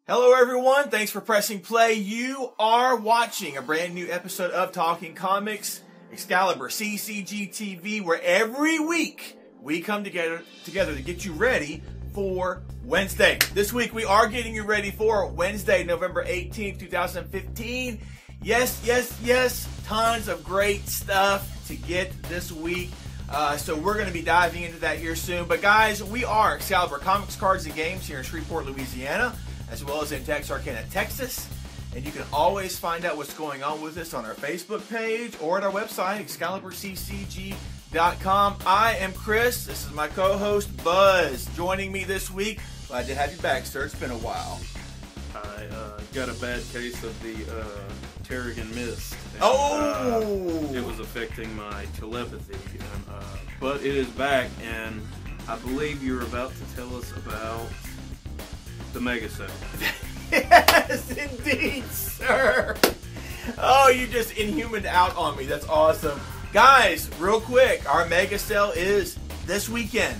Hello everyone, thanks for pressing play. You are watching a brand new episode of Talking Comics, ExcaliburCCGTV, where every week we come together to get you ready for Wednesday. This week we are getting you ready for Wednesday, November 18th, 2015. Yes, tons of great stuff to get this week. So we're going to be diving into that here soon. But guys, we are Excalibur Comics, Cards, and Games here in Shreveport, Louisiana, as well as in Texarkana, Texas. And you can always find out what's going on with us on our Facebook page or at our website, ExcaliburCCG.com. I am Chris. This is my co-host, Buzz. Joining me this week, glad to have you back, sir. It's been a while. I got a bad case of the Terrigan mist. And, it was affecting my telepathy. But it is back, and I believe you're about to tell us about the Megacell. Yes, indeed, sir. Oh, you just inhumaned out on me. That's awesome. Guys, real quick, our mega sale is this weekend.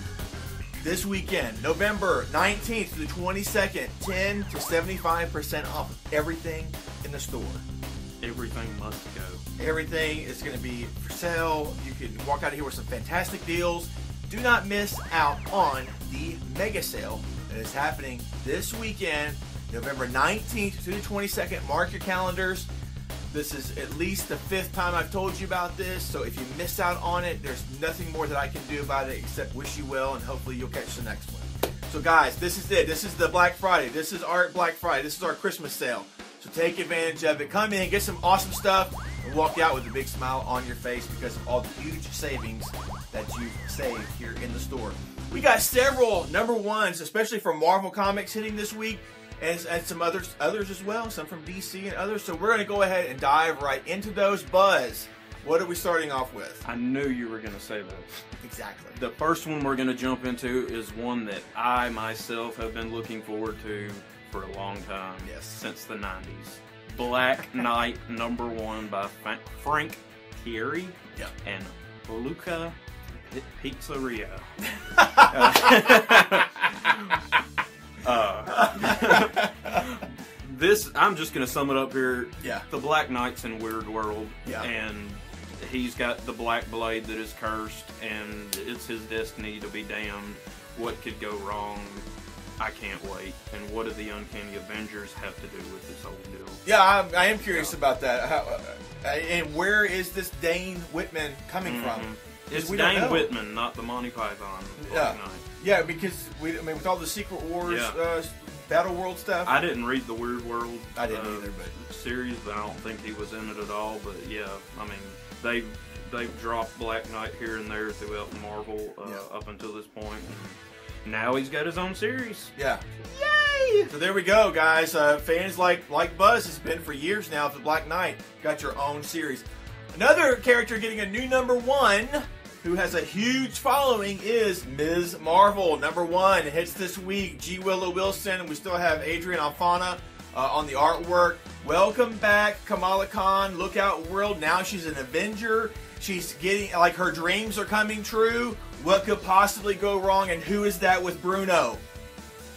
This weekend, November 19th to the 22nd, 10 to 75% off of everything in the store. Everything must go. Everything is going to be for sale. You can walk out of here with some fantastic deals. Do not miss out on the mega sale that is happening this weekend, November 19th to the 22nd. Mark your calendars. This is at least the 5th time I've told you about this, so if you miss out on it, there's nothing more that I can do about it except wish you well, and hopefully you'll catch the next one. So guys, this is it. This is the Black Friday. This is our Black Friday. This is our Christmas sale. So take advantage of it. Come in, get some awesome stuff, and walk out with a big smile on your face because of all the huge savings that you've saved here in the store. We got several number ones, especially from Marvel Comics, hitting this week. And some others as well, some from DC and others. So we're going to go ahead and dive right into those. Buzz, what are we starting off with? I knew you were going to say that. Exactly. The first one we're going to jump into is one that I myself have been looking forward to for a long time. Yes. Since the 90s. Black Knight #1 by Frank Thierry and Luca Pizzeria. This, I'm just going to sum it up here. Yeah. The Black Knight's in Weird World. Yeah. And he's got the Black Blade that is cursed, and it's his destiny to be damned. What could go wrong? I can't wait. And what do the Uncanny Avengers have to do with this whole deal? Yeah, I am curious about that. And where is this Dane Whitman coming from? It's Dane Whitman, not the Monty Python Black Knight. Yeah, because with all the Secret Wars, Battle World stuff. I didn't read the Weird World. I didn't either, but series, but I don't think he was in it at all. But yeah, I mean, they've dropped Black Knight here and there throughout Marvel up until this point. And now he's got his own series. Yeah. Yay! So there we go, guys. Fans like Buzz has been for years now of the Black Knight. Got your own series. Another character getting a new #1 who has a huge following is Ms. Marvel. #1 hits this week. G. Willow Wilson. We still have Adrian Alphona on the artwork. Welcome back, Kamala Khan. Lookout World. Now she's an Avenger. She's getting, like, her dreams are coming true. What could possibly go wrong, and who is that with Bruno?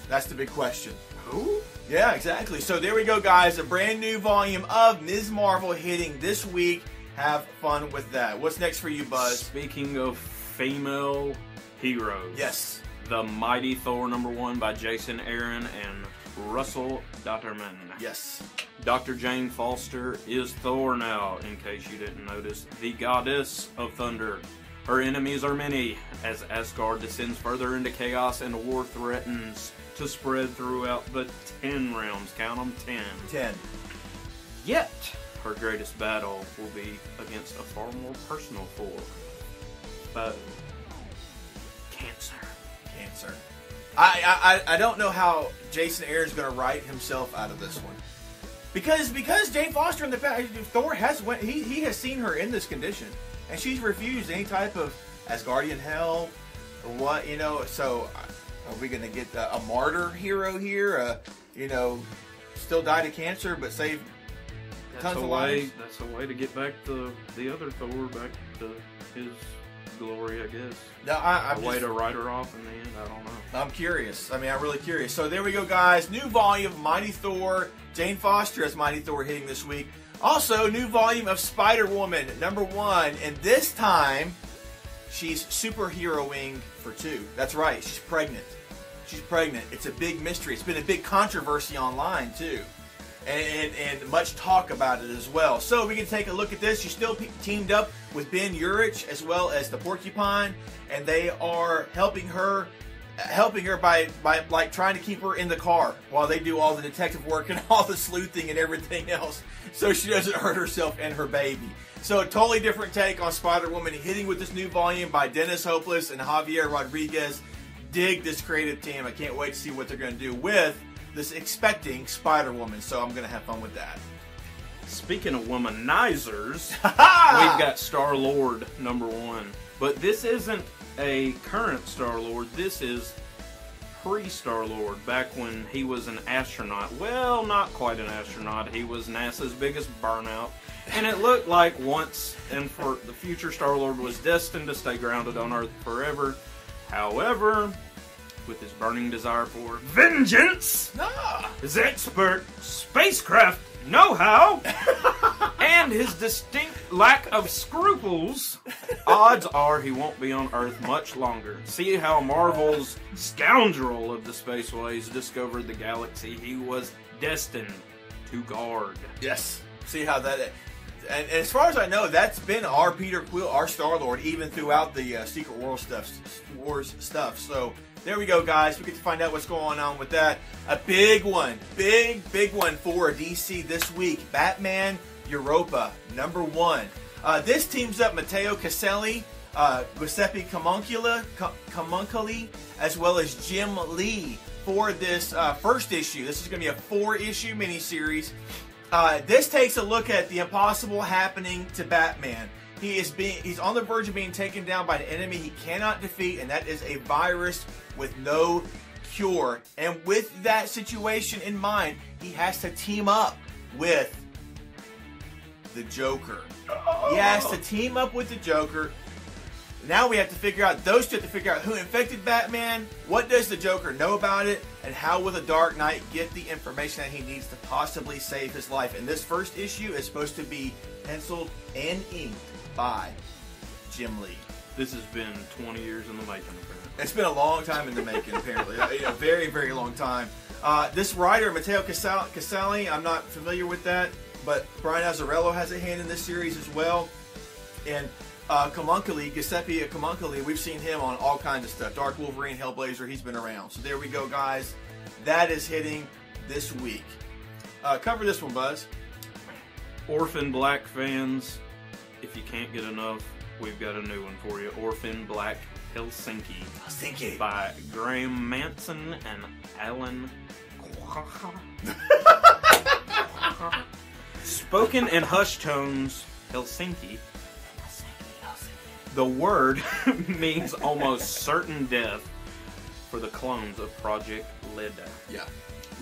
That's the big question. Who? Yeah, exactly. So there we go, guys. A brand new volume of Ms. Marvel hitting this week. Have fun with that. What's next for you, Buzz? Speaking of female heroes. Yes. The Mighty Thor #1 by Jason Aaron and Russell Dotterman. Yes. Dr. Jane Foster is Thor now, in case you didn't notice. The goddess of thunder. Her enemies are many, as Asgard descends further into chaos and war threatens to spread throughout the 10 realms. Count them, 10. 10. Yet, her greatest battle will be against a far more personal foe. Cancer. I don't know how Jason Aaron's going to write himself out of this one. Because Jane Foster in the past, Thor he has seen her in this condition, and she's refused any type of Asgardian help or what, so are we going to get a martyr hero here, still died of cancer but saved tons of lives? That's a way to get back the other Thor back to glory, I guess. No, I'm a way to write her off in the end. I don't know. I'm curious. I mean, I'm really curious. So there we go, guys. New volume of Mighty Thor. Jane Foster as Mighty Thor hitting this week. Also, new volume of Spider-Woman, #1. And this time, she's superheroing for 2. That's right. She's pregnant. She's pregnant. It's a big mystery. It's been a big controversy online, too. And much talk about it as well. So we can take a look at this. She's still teamed up with Ben Urich as well as the Porcupine. And they are helping her by like trying to keep her in the car while they do all the detective work and all the sleuthing and everything else, so she doesn't hurt herself and her baby. So a totally different take on Spider-Woman, hitting with this new volume by Dennis Hopeless and Javier Rodriguez. Dig this creative team. I can't wait to see what they're going to do with this expecting Spider-Woman, so I'm going to have fun with that. Speaking of womanizers, we've got Star-Lord #1. But this isn't a current Star-Lord. This is pre-Star-Lord, back when he was an astronaut. Well, not quite an astronaut. He was NASA's biggest burnout. And it looked like once and for the future Star-Lord was destined to stay grounded on Earth forever. However, with his burning desire for vengeance, his expert spacecraft know-how, and his distinct lack of scruples, odds are he won't be on Earth much longer. See how Marvel's scoundrel of the spaceways discovered the galaxy he was destined to guard. Yes. See how that... And as far as I know, that's been our Peter Quill, our Star-Lord, even throughout the Secret Wars stuff. So there we go, guys. We get to find out what's going on with that. A big one, big one for DC this week. Batman Europa, #1. This teams up Matteo Caselli, Giuseppe Camuncoli, as well as Jim Lee for this first issue. This is going to be a 4-issue miniseries. This takes a look at the impossible happening to Batman. He's on the verge of being taken down by an enemy he cannot defeat, and that is a virus with no cure. And with that situation in mind, he has to team up with the Joker. He has to team up with the Joker. Now we have to figure out, those two have to figure out who infected Batman, what does the Joker know about it, and how will the Dark Knight get the information that he needs to possibly save his life. And this first issue is supposed to be penciled and inked by Jim Lee. This has been 20 years in the making, apparently. It's been a long time in the making, apparently. A very, very long time. This writer, Matteo Caselli, I'm not familiar with that, but Brian Azzarello has a hand in this series as well. And Giuseppe Camuncoli, we've seen him on all kinds of stuff. Dark Wolverine, Hellblazer, he's been around. So there we go, guys. That is hitting this week. Cover this one, Buzz. Orphan Black fans, if you can't get enough, we've got a new one for you. Orphan Black Helsinki. By Graham Manson and Alan Spoken in hushed tones, Helsinki. The word means almost certain death for the clones of Project Leda. Yeah.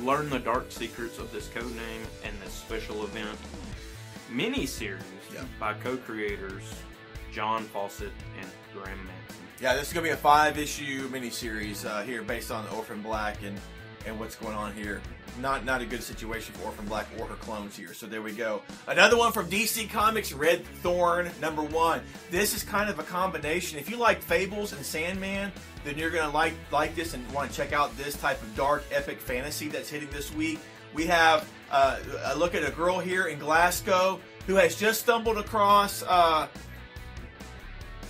Learn the dark secrets of this codename and this special event miniseries by co-creators John Fawcett and Graham Manson. Yeah, this is going to be a 5-issue miniseries here based on Orphan Black and what's going on here. Not a good situation for Orphan Black or her clones here. So there we go. Another one from DC Comics, Red Thorn #1. This is kind of a combination. If you like Fables and Sandman, then you're going to like this and want to check out this type of dark epic fantasy that's hitting this week. We have a look at a girl here in Glasgow who has just stumbled across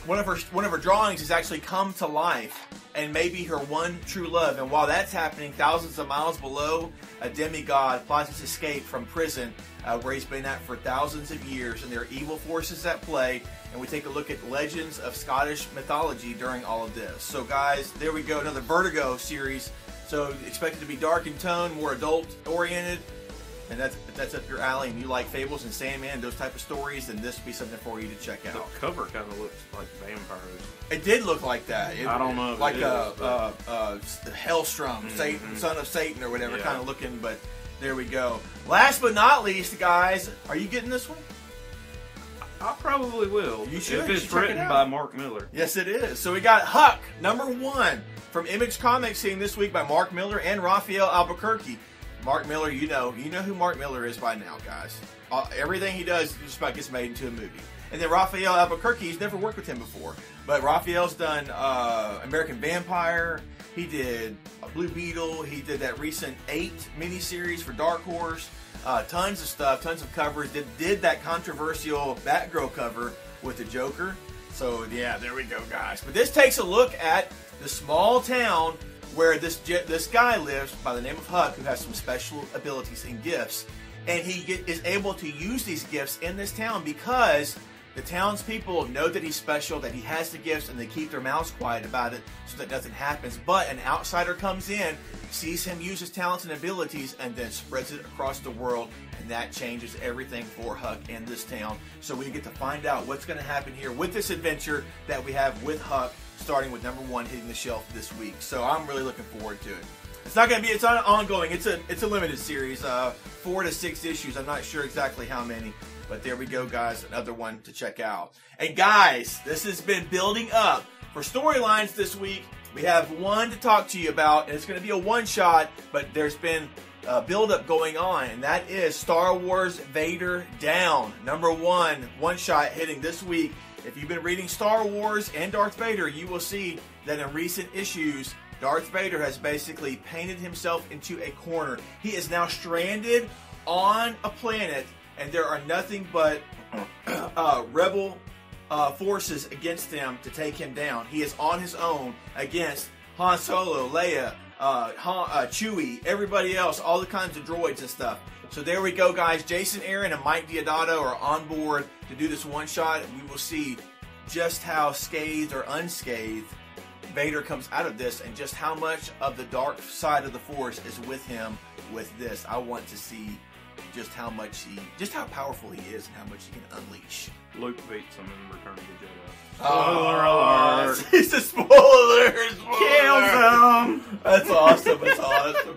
one of her drawings has actually come to life, and maybe her one true love. And while that's happening, thousands of miles below, a demigod plots his escape from prison where he's been at for thousands of years, and there are evil forces at play. And we take a look at legends of Scottish mythology during all of this. So guys, there we go, another Vertigo series. So expect it to be dark in tone, more adult oriented. And that's up your alley, and you like Fables and Sandman, those type of stories, then this would be something for you to check out. The cover kind of looks like vampires. It did look like that. I don't know. Like Hellstrom, Satan, son of Satan, or whatever, kind of looking. But there we go. Last but not least, guys, are you getting this one? I probably will. You should. If it's written by Mark Miller. Yes, it is. So we got Huck, #1, from Image Comics, seen this week by Mark Miller and Raphael Albuquerque. Mark Miller, you know who Mark Miller is by now, guys. Everything he does just about gets made into a movie. And then Raphael Albuquerque, he's never worked with him before. But Raphael's done American Vampire. He did Blue Beetle. He did that recent 8 miniseries for Dark Horse. Tons of stuff, tons of covers. Did that controversial Batgirl cover with the Joker. So, yeah, there we go, guys. But this takes a look at the small town where this guy lives by the name of Huck, who has some special abilities and gifts. And he is able to use these gifts in this town because the townspeople know that he's special, that he has the gifts, and they keep their mouths quiet about it so that nothing happens. But an outsider comes in, sees him use his talents and abilities, and then spreads it across the world, and that changes everything for Huck in this town. So we get to find out what's going to happen here with this adventure that we have with Huck, starting with #1 hitting the shelf this week. So I'm really looking forward to it. It's not going to be, it's ongoing. It's a limited series, 4 to 6 issues. I'm not sure exactly how many. But there we go, guys. Another one to check out. And guys, this has been building up for storylines this week. We have one to talk to you about, and it's going to be a one-shot, but there's been a build-up going on, and that is Star Wars Vader Down. #1, one-shot hitting this week. If you've been reading Star Wars and Darth Vader, you will see that in recent issues, Darth Vader has basically painted himself into a corner. He is now stranded on a planet, and there are nothing but rebel forces against him to take him down. He is on his own against Han Solo, Leia, Chewie, everybody else, all the kinds of droids and stuff. So there we go, guys. Jason Aaron and Mike Deodato are on board to do this one shot. We will see just how scathed or unscathed Vader comes out of this, and just how much of the dark side of the Force is with him with this. I want to see just how powerful he is and how much he can unleash. Luke beats him in Return of the Jedi. Spoiler alert! It's a spoiler! Kills him! That's awesome. That's awesome.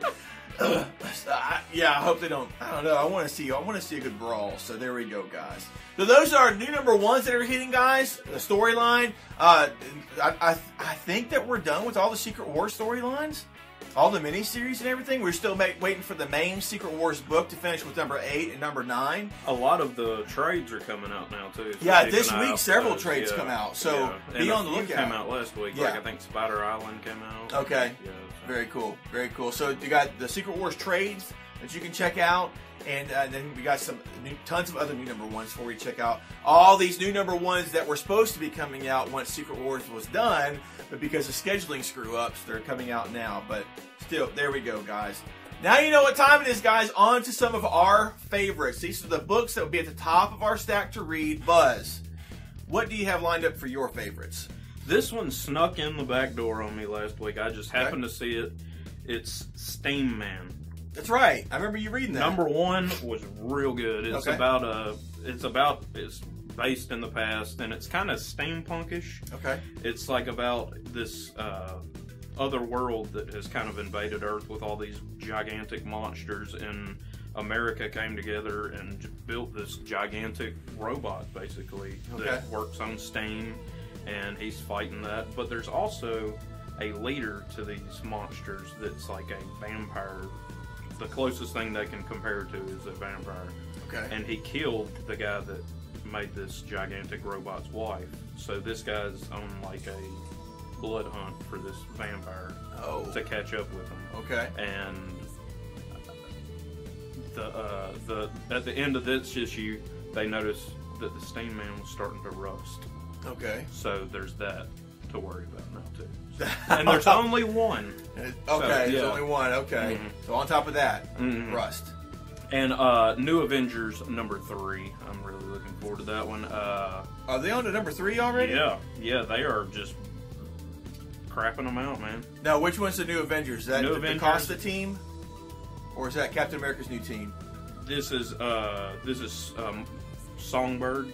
Yeah, I hope they don't. I don't know. I want to see a good brawl. So there we go, guys. So those are new #1s that are hitting, guys. The storyline. I think that we're done with all the Secret Wars storylines, all the miniseries and everything. We're still waiting for the main Secret Wars book to finish with #8 and #9. A lot of the trades are coming out now too. So yeah, this week several trades come out. So be on the lookout. Came out last week. Yeah. Like I think Spider Island came out. Okay. Yeah. Very cool. Very cool. So you got the Secret Wars trades that you can check out. And then we got tons of other new #1s for you to check out. All these new #1s that were supposed to be coming out once Secret Wars was done, but because of scheduling screw-ups, they're coming out now. But still, there we go, guys. Now you know what time it is, guys. On to some of our favorites. These are the books that will be at the top of our stack to read. Buzz, what do you have lined up for your favorites? This one snuck in the back door on me last week. I just happened to see it. It's Steam Man. That's right. I remember you reading that. #1 was real good. It's it's based in the past, and it's kind of steampunkish. Okay. It's like about this other world that has kind of invaded Earth with all these gigantic monsters, and America came together and built this gigantic robot, basically, that works on steam, and he's fighting that. But there's also a leader to these monsters that's like a vampire. The closest thing they can compare to is a vampire. Okay. And he killed the guy that made this gigantic robot's wife. So this guy's on like a blood hunt for this vampire to catch up with him. Okay. And at the end of this issue, they notice that the Steam Man was starting to rust. Okay. So there's that to worry about now too. And there's only one. Okay, there's only one. Okay. So on top of that, Rust. And New Avengers #3. I'm really looking forward to that one. Are they on to #3 already? Yeah, they are just crapping them out, man. Now, which one's the New Avengers? Is that the Costa team, or is that Captain America's new team? This is Songbird,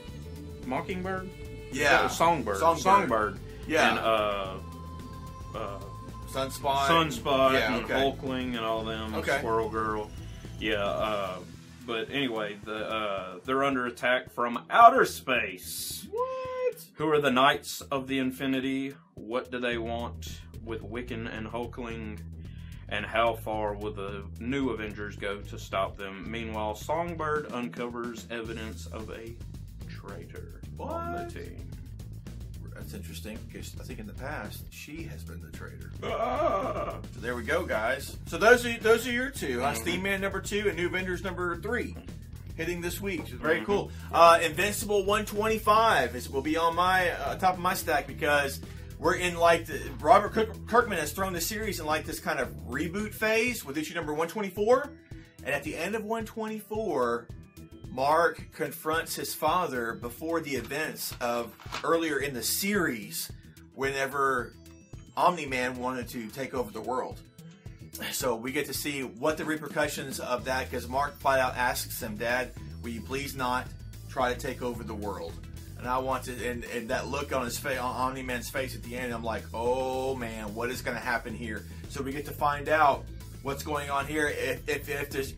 Mockingbird. Yeah, Songbird. Yeah. And Sunspot, and Hulkling and all them. Squirrel Girl. Yeah. But anyway, they're under attack from outer space. What? Who are the Knights of the Infinity? What do they want with Wiccan and Hulkling? And how far will the new Avengers go to stop them? Meanwhile, Songbird uncovers evidence of a traitor on the team. That's interesting, because I think in the past, she has been the traitor. Ah! So there we go, guys. So those are your two. Steam Man number 2 and New Avengers number 3. Hitting this week. Very cool. Invincible 125 will be on my top of my stack, because we're in like Robert Kirkman has thrown the series in like this kind of reboot phase with issue number 124. And at the end of 124, Mark confronts his father before the events of earlier in the series, whenever Omni-Man wanted to take over the world. So we get to see what the repercussions of that, because Mark flat out asks him, Dad, will you please not try to take over the world? And I want to, and that look on his face, on Omni-Man's face at the end, I'm like, oh man, what is going to happen here? So we get to find out what's going on here, if it is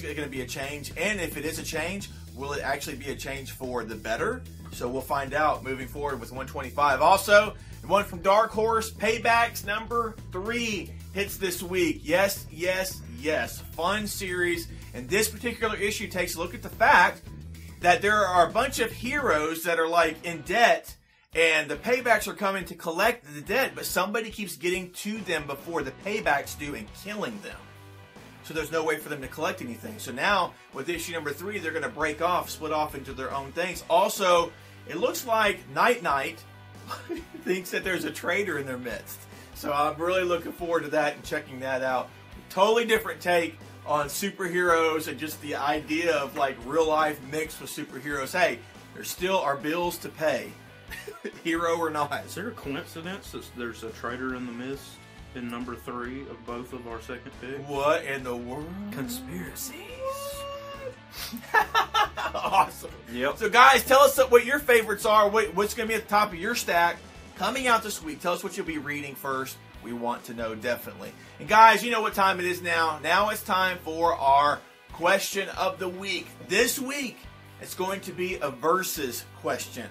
going to be a change, and if it is a change, will it actually be a change for the better? So we'll find out moving forward with 125. Also, the one from Dark Horse, Paybacks number 3 hits this week. Yes, yes, yes. Fun series. And this particular issue takes a look at the fact that there are a bunch of heroes that are like in debt, and the paybacks are coming to collect the debt, but somebody keeps getting to them before the paybacks do and killing them. So there's no way for them to collect anything. So now, with issue number 3, they're going to break off, split off into their own things. Also, it looks like Night thinks that there's a traitor in their midst. So I'm really looking forward to that and checking that out. Totally different take on superheroes and just the idea of like real life mixed with superheroes. Hey, there's still our bills to pay. Hero or not. Is there a coincidence that there's a traitor in the mist in number 3 of both of our second picks? What in the world? Conspiracies. Awesome. Yep. So guys, tell us what your favorites are. What's going to be at the top of your stack coming out this week. Tell us what you'll be reading first. We want to know, definitely. And guys, you know what time it is now. Now it's time for our question of the week. This week, it's going to be a versus question.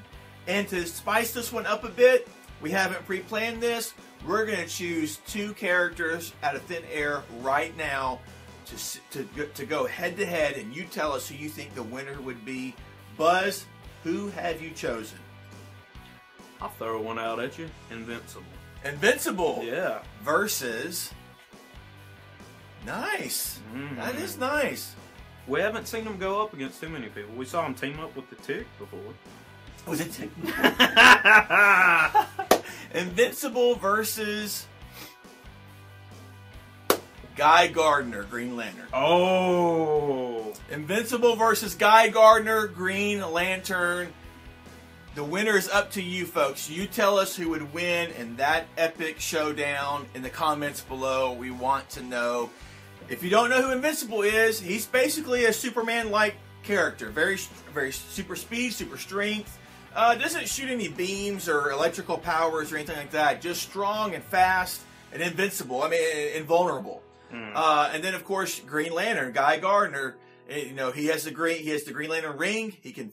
And to spice this one up a bit, we haven't pre-planned this. We're going to choose 2 characters out of thin air right now to go head-to-head, and you tell us who you think the winner would be. Buzz, who have you chosen? I'll throw one out at you. Invincible. Invincible. Yeah. Versus. Nice. Mm-hmm. That is nice. We haven't seen them go up against too many people. We saw him team up with the Tick before. Was it Invincible versus Guy Gardner, Green Lantern. Oh. Invincible versus Guy Gardner, Green Lantern. The winner is up to you, folks. You tell us who would win in that epic showdown in the comments below. We want to know. If you don't know who Invincible is, he's basically a Superman-like character. Very, very super speed, super strength. Doesn't shoot any beams or electrical powers or anything like that. Just strong and fast and invincible. I mean, invulnerable. And then, of course, Green Lantern, Guy Gardner. You know, he has the Green Lantern ring. He can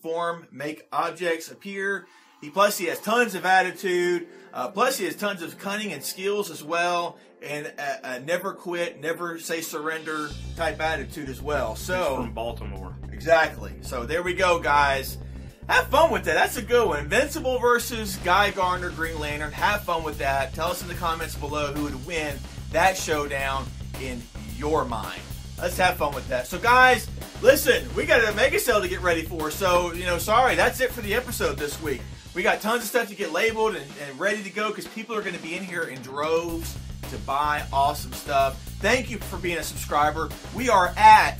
make objects appear. Plus he has tons of attitude. Plus he has tons of cunning and skills as well, and a never quit, never say surrender type attitude as well. So he's from Baltimore. Exactly. So there we go, guys. Have fun with that. That's a good one. Invincible versus Guy Gardner, Green Lantern. Have fun with that. Tell us in the comments below who would win that showdown in your mind. Let's have fun with that. So, guys, listen, we got a mega sale to get ready for. So, sorry, that's it for the episode this week. We got tons of stuff to get labeled and ready to go because people are going to be in here in droves to buy awesome stuff. Thank you for being a subscriber. We are at,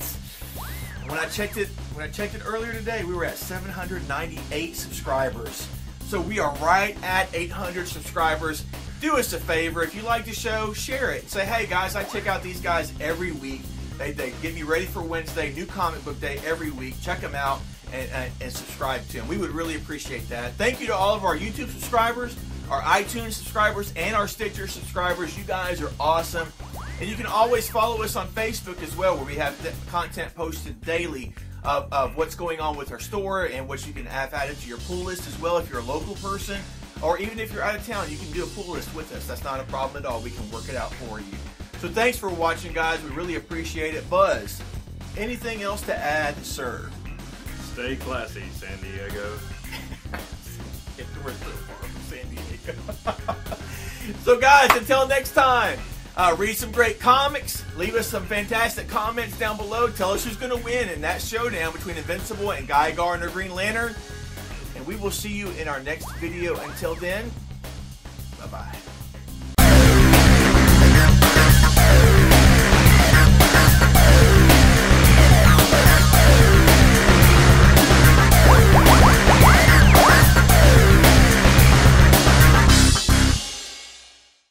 when I checked it earlier today, we were at 798 subscribers. So we are right at 800 subscribers. Do us a favor. If you like the show, share it. Say, hey, guys, I check out these guys every week. They get me ready for Wednesday, new comic book day every week. Check them out and subscribe to them. We would really appreciate that. Thank you to all of our YouTube subscribers, our iTunes subscribers, and our Stitcher subscribers. You guys are awesome. And you can always follow us on Facebook as well, where we have content posted daily of what's going on with our store and what you can have added to your pull list as well if you're a local person. Or even if you're out of town, you can do a pull list with us. That's not a problem at all. We can work it out for you. So thanks for watching, guys. We really appreciate it. Buzz, anything else to add, sir? Stay classy, San Diego. We're so far from San Diego. So guys, until next time, read some great comics. Leave us some fantastic comments down below. Tell us who's going to win in that showdown between Invincible and Guy Gardner Green Lantern. And we will see you in our next video. Until then, bye-bye.